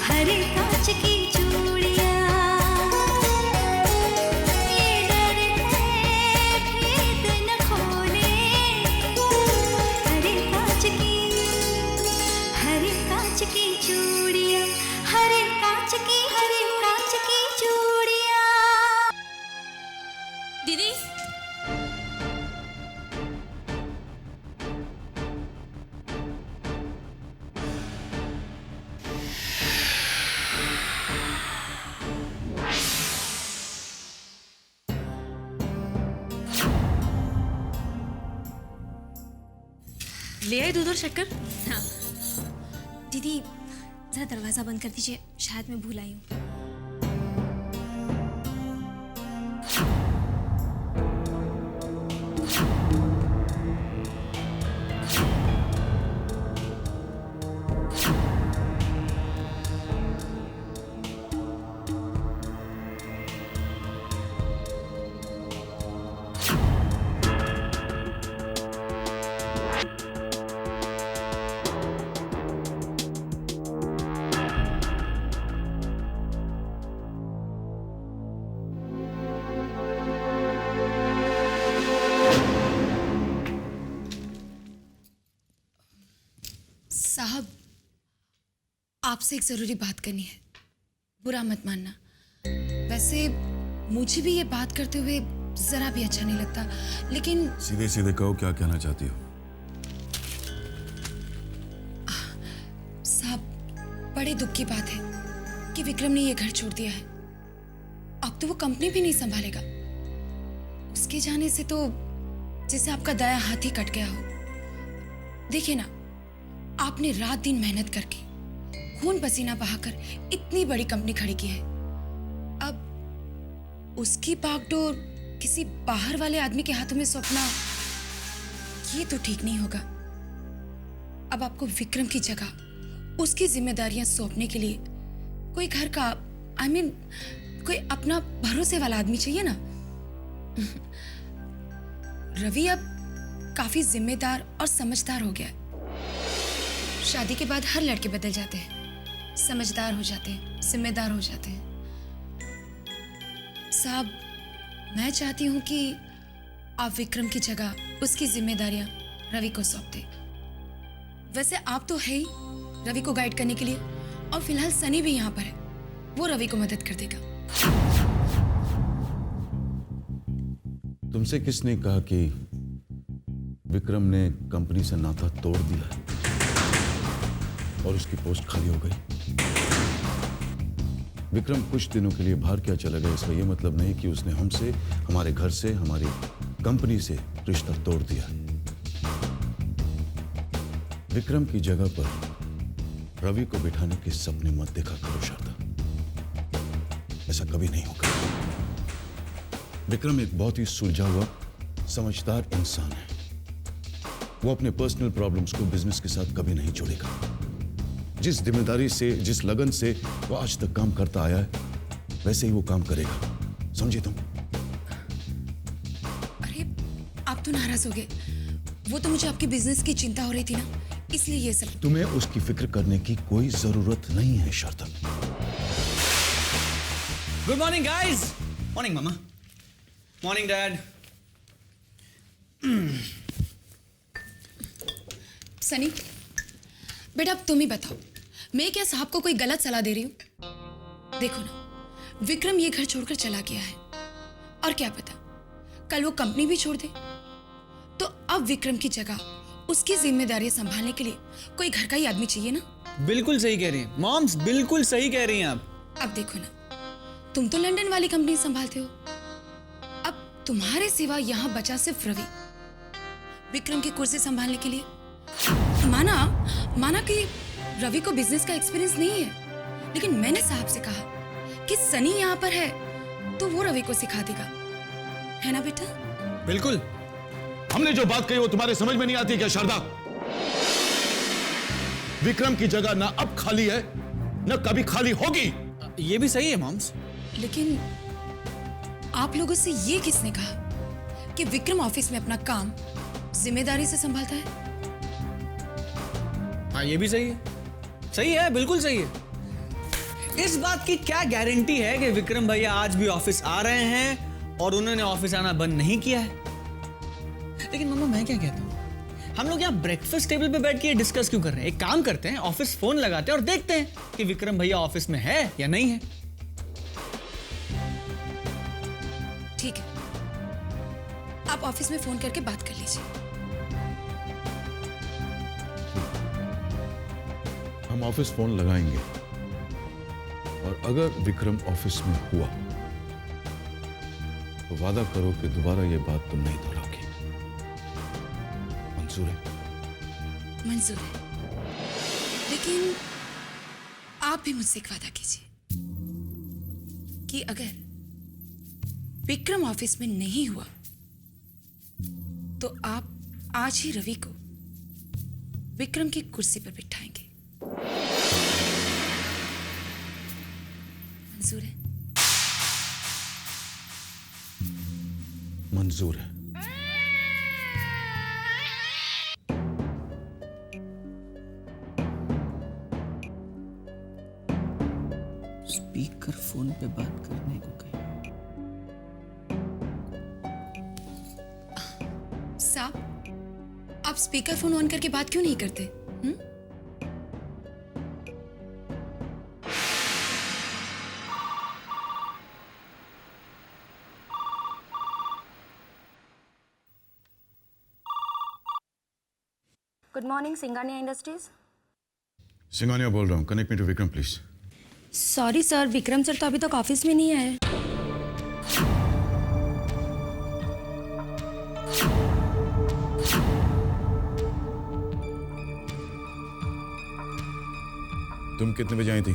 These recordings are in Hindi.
हरे कांच की चूड़ियां, ये डर है भेद न खोले। हरे कांच की चूड़ियां, हरे कांच की चूड़ियां। दीदी ले आए दूध और शक्कर? हाँ दीदी जरा दरवाजा बंद कर दीजिए, शायद मैं भूल आई हूँ। साहब, आपसे एक जरूरी बात करनी है, बुरा मत मानना। वैसे मुझे भी ये बात करते हुए जरा भी अच्छा नहीं लगता, लेकिन सीधे सीधे कहो, क्या कहना चाहती हो? साहब, बड़े दुख की बात है कि विक्रम ने ये घर छोड़ दिया है। अब तो वो कंपनी भी नहीं संभालेगा। उसके जाने से तो जैसे आपका दाया हाथ ही कट गया हो। देखिए ना, आपने रात दिन मेहनत करके खून पसीना बहाकर इतनी बड़ी कंपनी खड़ी की है। अब उसकी बागडोर किसी बाहर वाले आदमी के हाथों में सौंपना, ये तो ठीक नहीं होगा। अब आपको विक्रम की जगह उसकी जिम्मेदारियां सौंपने के लिए कोई घर का कोई अपना भरोसे वाला आदमी चाहिए ना। रवि अब काफी जिम्मेदार और समझदार हो गया है। शादी के बाद हर लड़के बदल जाते हैं, समझदार हो जाते हैं, जिम्मेदार हो जाते हैं। साहब, मैं चाहती हूं कि आप विक्रम की जगह उसकी जिम्मेदारियां रवि को सौंप दें। वैसे आप तो है ही रवि को गाइड करने के लिए, और फिलहाल सनी भी यहाँ पर है, वो रवि को मदद कर देगा। तुमसे किसने कहा कि विक्रम ने कंपनी से नाता तोड़ दिया है और उसकी पोस्ट खाली हो गई? विक्रम कुछ दिनों के लिए बाहर क्या चला गया, इसका यह मतलब नहीं कि उसने हमसे, हमारे घर से, हमारी कंपनी से रिश्ता तोड़ दिया। विक्रम की जगह पर रवि को बिठाने के सपने मत देखा करो शारदा, ऐसा कभी नहीं होगा। विक्रम एक बहुत ही सुलझा हुआ, समझदार इंसान है। वो अपने पर्सनल प्रॉब्लम्स को बिजनेस के साथ कभी नहीं जोड़ेगा। जिस जिम्मेदारी से, जिस लगन से वो आज तक काम करता आया है, वैसे ही वो काम करेगा। समझे तुम? अरे, आप तो नाराज हो गए। वो तो मुझे आपकी बिजनेस की चिंता हो रही थी ना, इसलिए ये सब। तुम्हें उसकी फिक्र करने की कोई जरूरत नहीं है Sharda. Good morning guys. Morning मामा। Morning dad. सनी, बेटा अब तुम ही बताओ, मैं क्या साहब को कोई गलत सलाह दे रही हूं? देखो ना, विक्रम ये घर छोड़कर चला गया है, और क्या पता कल वो कंपनी भी छोड़ दे। तो अब विक्रम की जगह उसकी जिम्मेदारियां संभालने के लिए कोई घर का ही आदमी चाहिए ना। बिल्कुल सही कह रही हैं मॉम्स, बिल्कुल सही कह रही हैं आप। अब देखो ना, तुम तो लंदन वाली कंपनी संभालते हो, अब तुम्हारे सिवा यहां बचा सिर्फ रवि। विक्रम की कुर्सी संभालने के लिए माना कि रवि को बिजनेस का एक्सपीरियंस नहीं है, लेकिन मैंने साहब से कहा कि सनी यहाँ पर है तो वो रवि को सिखा देगा, है ना बेटा? बिल्कुल। हमने जो बात कही वो तुम्हारे समझ में नहीं आती क्या शारदा? विक्रम की जगह ना अब खाली है, ना कभी खाली होगी। ये भी सही है मॉम्स। लेकिन आप लोगों से ये किसने कहा कि विक्रम ऑफिस में अपना काम जिम्मेदारी से संभालता है? हाँ ये भी सही है, बिल्कुल सही है। इस बात की क्या गारंटी है कि विक्रम भैया आज भी ऑफिस आ रहे हैं और उन्होंने ऑफिस आना बंद नहीं किया है? लेकिन मम्मा मैं क्या कहता हूँ, हम लोग यहाँ ब्रेकफास्ट टेबल पे बैठ के डिस्कस क्यों कर रहे हैं? एक काम करते हैं, ऑफिस फोन लगाते हैं और देखते हैं कि विक्रम भैया ऑफिस में है या नहीं है। ठीक है, आप ऑफिस में फोन करके बात कर लीजिए। हम ऑफिस फोन लगाएंगे और अगर विक्रम ऑफिस में हुआ तो वादा करो कि दोबारा ये बात तुम नहीं दोहराओगी। मंजूर है? मंजूर है, लेकिन आप भी मुझसे एक वादा कीजिए कि अगर विक्रम ऑफिस में नहीं हुआ तो आप आज ही रवि को विक्रम की कुर्सी पर बिठाएंगे। मंजूर है? मंजूर है। स्पीकर फोन पे बात करने को कहे। साहब, आप स्पीकर फोन ऑन करके बात क्यों नहीं करते? Good morning, Singhania Industries. Singhania बोल रहा हूँ, connect me to Vikram please. Sorry sir, Vikram sir तो अभी तक ऑफिस में नहीं आए। तुम कितने बजे आई थी?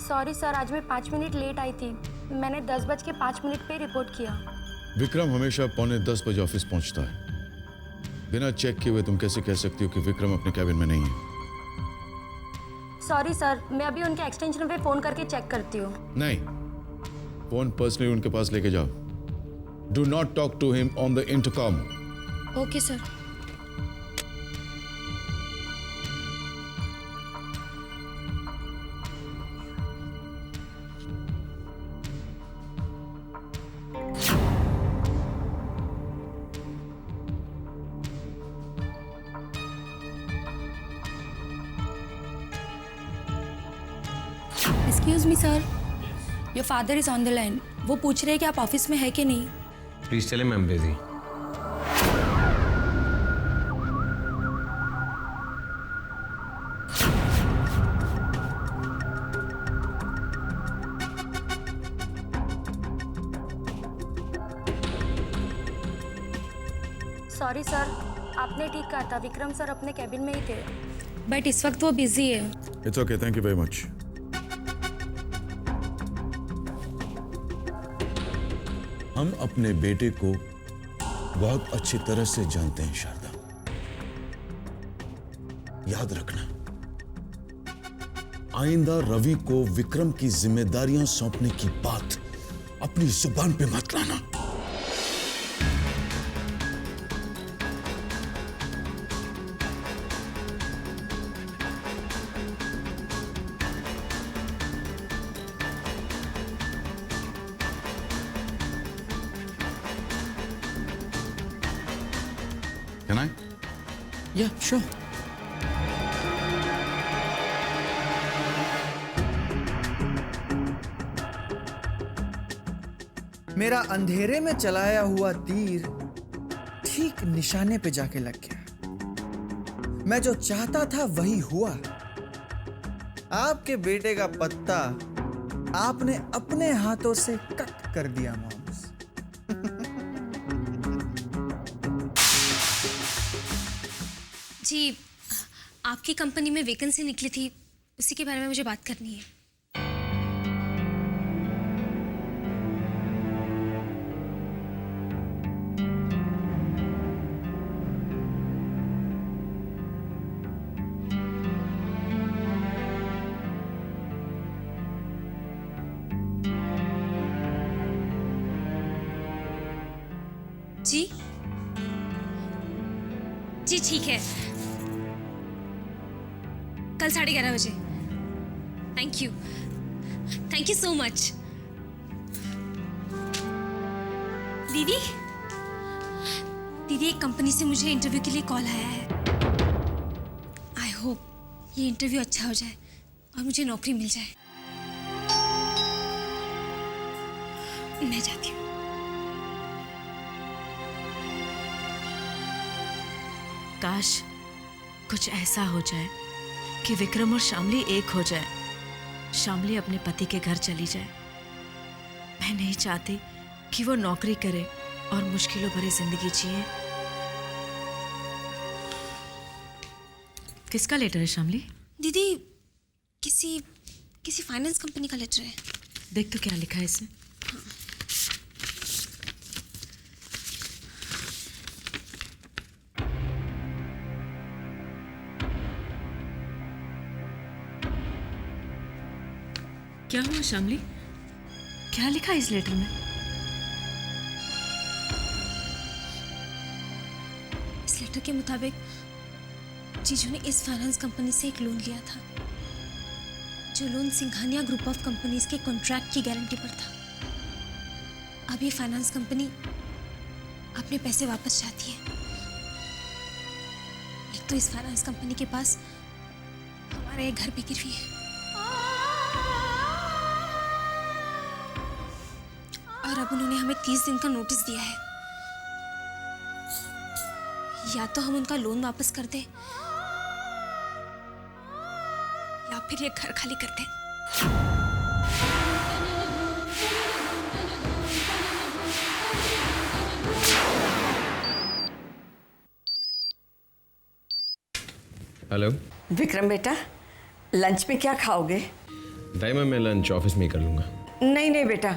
सॉरी सर, आज मैं 5 मिनट लेट आई थी। मैंने 10:05 पे रिपोर्ट किया। विक्रम हमेशा 9:45 बजे ऑफिस पहुंचता है। बिना चेक किए हुए तुम कैसे कह सकती हो कि विक्रम अपने कैबिन में नहीं है? सॉरी सर, मैं अभी उनके एक्सटेंशन पे फोन करके चेक करती हूँ। नहीं, फोन पर्सनली उनके पास लेके जाओ। Do not talk to him on the intercom. Okay sir. Excuse me sir, your father is on the line. वो पूछ रहे हैं कि आप ऑफिस में है कि नहीं। Please tell him I am busy. Sorry sir, आपने ठीक कहा था, विक्रम सर अपने कैबिन में ही थे, बट इस वक्त वो बिजी है। It's okay, thank you very much. हम अपने बेटे को बहुत अच्छी तरह से जानते हैं शारदा। याद रखना, आइंदा रवि को विक्रम की जिम्मेदारियां सौंपने की बात अपनी जुबान पे मत लाना। Can I? Yeah, sure. मेरा अंधेरे में चलाया हुआ तीर ठीक निशाने पे जाके लग गया। मैं जो चाहता था वही हुआ। आपके बेटे का पत्ता आपने अपने हाथों से कट कर दिया मॉम्स। जी, आपकी कंपनी में वैकेंसी निकली थी, उसी के बारे में मुझे बात करनी है। जी जी ठीक है, कल 11:30 बजे। Thank you. Thank you so much. दीदी, दीदी एक कंपनी से मुझे इंटरव्यू के लिए कॉल आया है। आई होप ये इंटरव्यू अच्छा हो जाए और मुझे नौकरी मिल जाए। मैं जाती हूँ। काश कुछ ऐसा हो जाए कि विक्रम और शामली एक हो जाए, शामली अपने पति के घर चली जाए। मैं नहीं चाहती कि वो नौकरी करे और मुश्किलों भरी जिंदगी जिए। किसका लेटर है शामली? दीदी किसी फाइनेंस कंपनी का लेटर है। देख तो क्या लिखा है इसमें। क्या हुआ शामली? क्या लिखा है इस लेटर में? इस लेटर के मुताबिक जीजू ने इस फाइनेंस कंपनी से एक लोन लिया था, जो loan Singhania group of companies के कॉन्ट्रैक्ट की गारंटी पर था। अब ये फाइनेंस कंपनी अपने पैसे वापस चाहती है। एक तो इस फाइनेंस कंपनी के पास हमारा एक घर भी गिरवी है, और अब उन्होंने हमें 30 दिन का नोटिस दिया है। या तो हम उनका लोन वापस कर दें या फिर ये घर खाली कर दें। हेलो विक्रम बेटा, लंच में क्या खाओगे? दाइमा, मैं लंच ऑफिस में ही कर लूंगा। नहीं नहीं बेटा,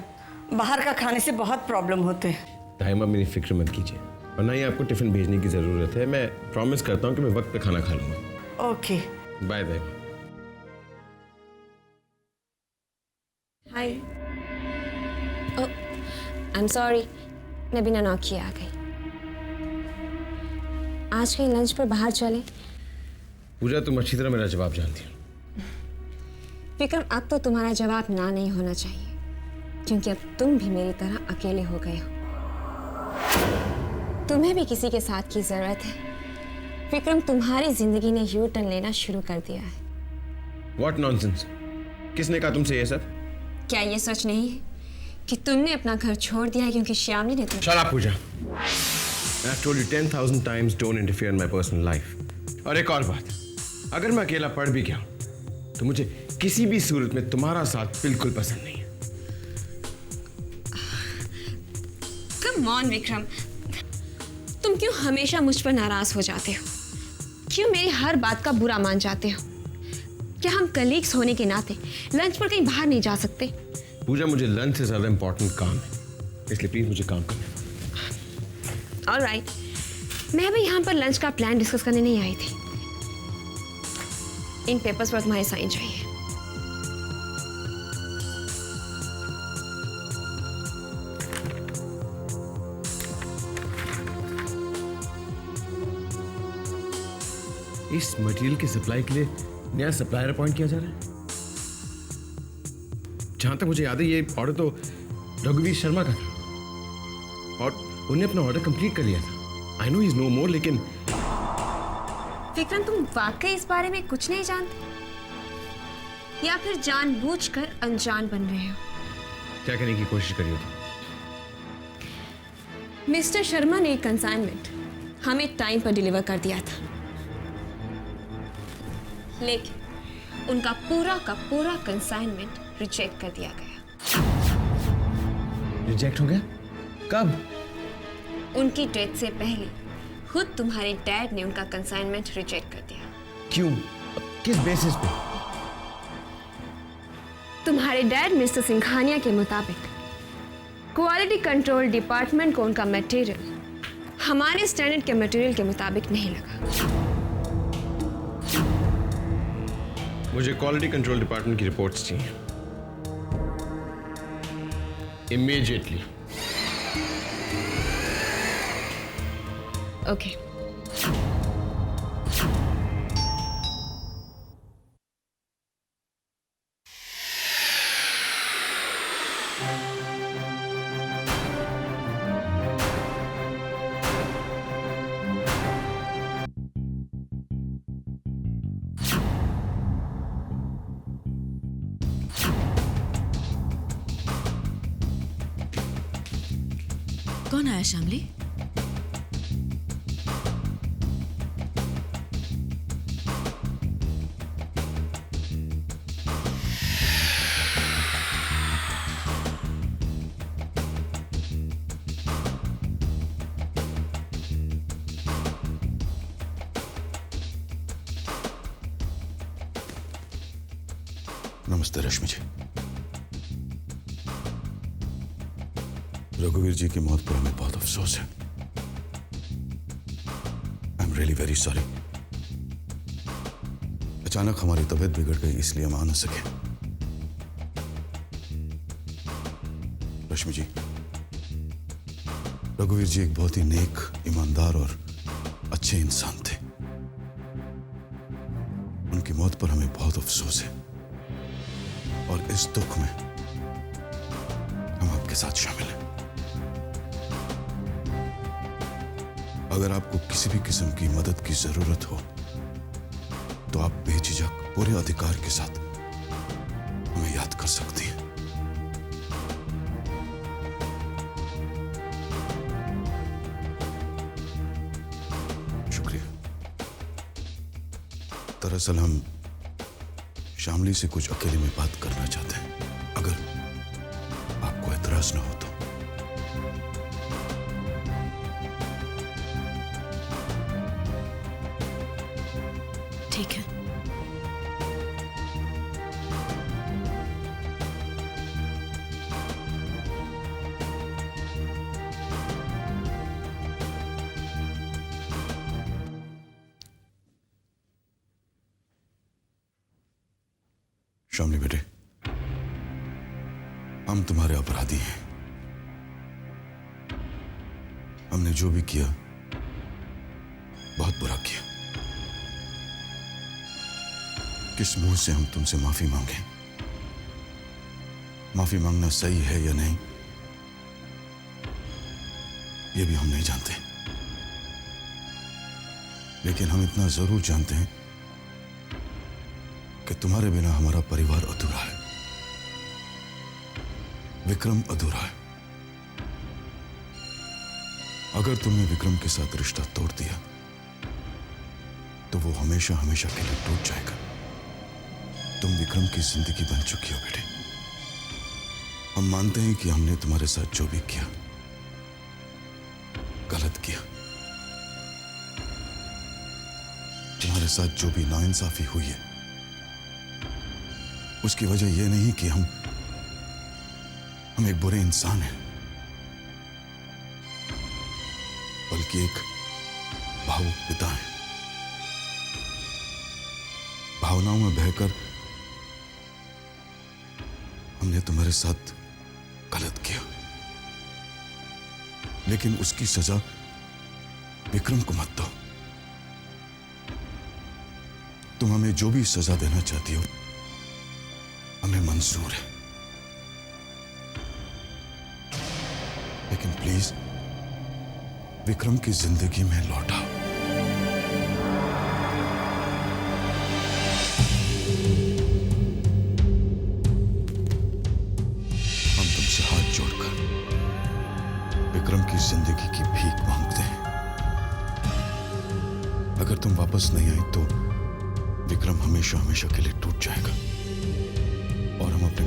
बाहर का खाने से बहुत प्रॉब्लम होते हैं। दाइमा, मेरी फिक्र मत कीजिए और ना ही आपको टिफिन भेजने की ज़रूरत है। मैं प्रॉमिस करता हूँ कि मैं वक्त पे खाना खा लूँगा। ओके बाय दाइमा। हाय। आई एम सॉरी, मैं बिना नॉक किए आ गई। आज कहीं लंच पर बाहर चले? पूजा, तुम अच्छी तरह मेरा जवाब जानती हो। विक्रम, अब तो तुम्हारा जवाब ना नहीं होना चाहिए, क्योंकि अब तुम भी मेरी तरह अकेले हो गए हो। तुम्हें भी किसी के साथ की जरूरत है। विक्रम, तुम्हारी जिंदगी ने यू टर्न लेना शुरू कर दिया है। What nonsense? किसने कहा तुमसे ये सब? क्या ये सच नहीं है कि तुमने अपना घर छोड़ दिया है क्योंकि श्यामली ने तुम... Shut up, Puja. I've told you 10,000 times don't interfere in my personal life. और एक और बात, अगर मैं अकेला पढ़ भी गया तो मुझे किसी भी सूरत में तुम्हारा साथ बिल्कुल पसंद नहीं है। कम ऑन विक्रम, तुम क्यों हमेशा मुझ पर नाराज हो जाते हो? क्यों मेरी हर बात का बुरा मान जाते हो? क्या हम कलीग्स होने के नाते लंच पर कहीं बाहर नहीं जा सकते? पूजा, मुझे लंच से ज्यादा इंपॉर्टेंट काम है, इसलिए प्लीज मुझे काम करने दो। ऑलराइट, मैं भी यहाँ पर लंच का प्लान डिस्कस करने नहीं आई थी। इन पेपर्स पर तुम्हारे साइन चाहिए। इस मटेरियल की सप्लाई के लिए नया सप्लायर अपॉइंट किया जा रहा है। जहां तक मुझे याद है, ये ऑर्डर तो रघुवीर शर्मा का था और उन्हें अपना ऑर्डर कंप्लीट कर लिया था। I know he is no more, लेकिन विक्रम, तुम वाकई इस बारे में कुछ नहीं जानते या फिर जानबूझकर अनजान बन रहे हो? क्या करने की कोशिश कर रही हो तुम? मिस्टर शर्मा ने एक कंसाइनमेंट हमें टाइम पर डिलीवर कर दिया था, लेकिन उनका पूरा का पूरा कंसाइनमेंट रिजेक्ट कर दिया गया। रिजेक्ट हो गया? कब? उनकी डेथ से पहले खुद तुम्हारे डैड ने उनका कंसाइनमेंट रिजेक्ट कर दिया। क्यों? किस बेसिस पे? तुम्हारे डैड मिस्टर सिंघानिया के मुताबिक क्वालिटी कंट्रोल डिपार्टमेंट को उनका मटेरियल हमारे स्टैंडर्ड के मटेरियल के मुताबिक नहीं लगा। मुझे क्वालिटी कंट्रोल डिपार्टमेंट की रिपोर्ट्स चाहिए इमीडिएटली। ओके। कौन आया शामली? नमस्ते रश्मि जी। रघुवीर जी की मौत पर हमें बहुत अफसोस है। I am really very sorry. अचानक हमारी तबीयत बिगड़ गई, इसलिए हम आ न सके। रश्मि जी, रघुवीर जी एक बहुत ही नेक, ईमानदार और अच्छे इंसान थे। उनकी मौत पर हमें बहुत अफसोस है और इस दुख में हम आपके साथ शामिल हैं। अगर आपको किसी भी किस्म की मदद की जरूरत हो तो आप बेझिझक पूरे अधिकार के साथ हमें याद कर सकती हैं। शुक्रिया। दरअसल हम शामली से कुछ अकेले में बात करना चाहते हैं, अगर आपको एतराज न हो तो। ठीक है। शामली बेटे, हम तुम्हारे अपराधी हैं। हमने जो भी किया बहुत बुरा किया। किस मुंह से हम तुमसे माफी मांगें? माफी मांगना सही है या नहीं, ये भी हम नहीं जानते, लेकिन हम इतना जरूर जानते हैं कि तुम्हारे बिना हमारा परिवार अधूरा है। विक्रम अधूरा है। अगर तुमने विक्रम के साथ रिश्ता तोड़ दिया तो वो हमेशा हमेशा के लिए टूट जाएगा। तुम विक्रम की जिंदगी बन चुकी हो बेटे। हम मानते हैं कि हमने तुम्हारे साथ जो भी किया गलत किया। तुम्हारे साथ जो भी नाइंसाफी हुई है उसकी वजह यह नहीं कि हम एक बुरे इंसान हैं, बल्कि एक भावुक पिता हैं। भावनाओं में बहकर हमने तुम्हारे साथ गलत किया, लेकिन उसकी सजा विक्रम को मत दो। तुम हमें जो भी सजा देना चाहती हो हमें मंजूर है, लेकिन प्लीज विक्रम की जिंदगी में लौटाओ। हम तुमसे हाथ जोड़कर विक्रम की जिंदगी की भीख मांगते हैं। अगर तुम वापस नहीं आई तो विक्रम हमेशा हमेशा के लिए टूट जाएगा और हम अपने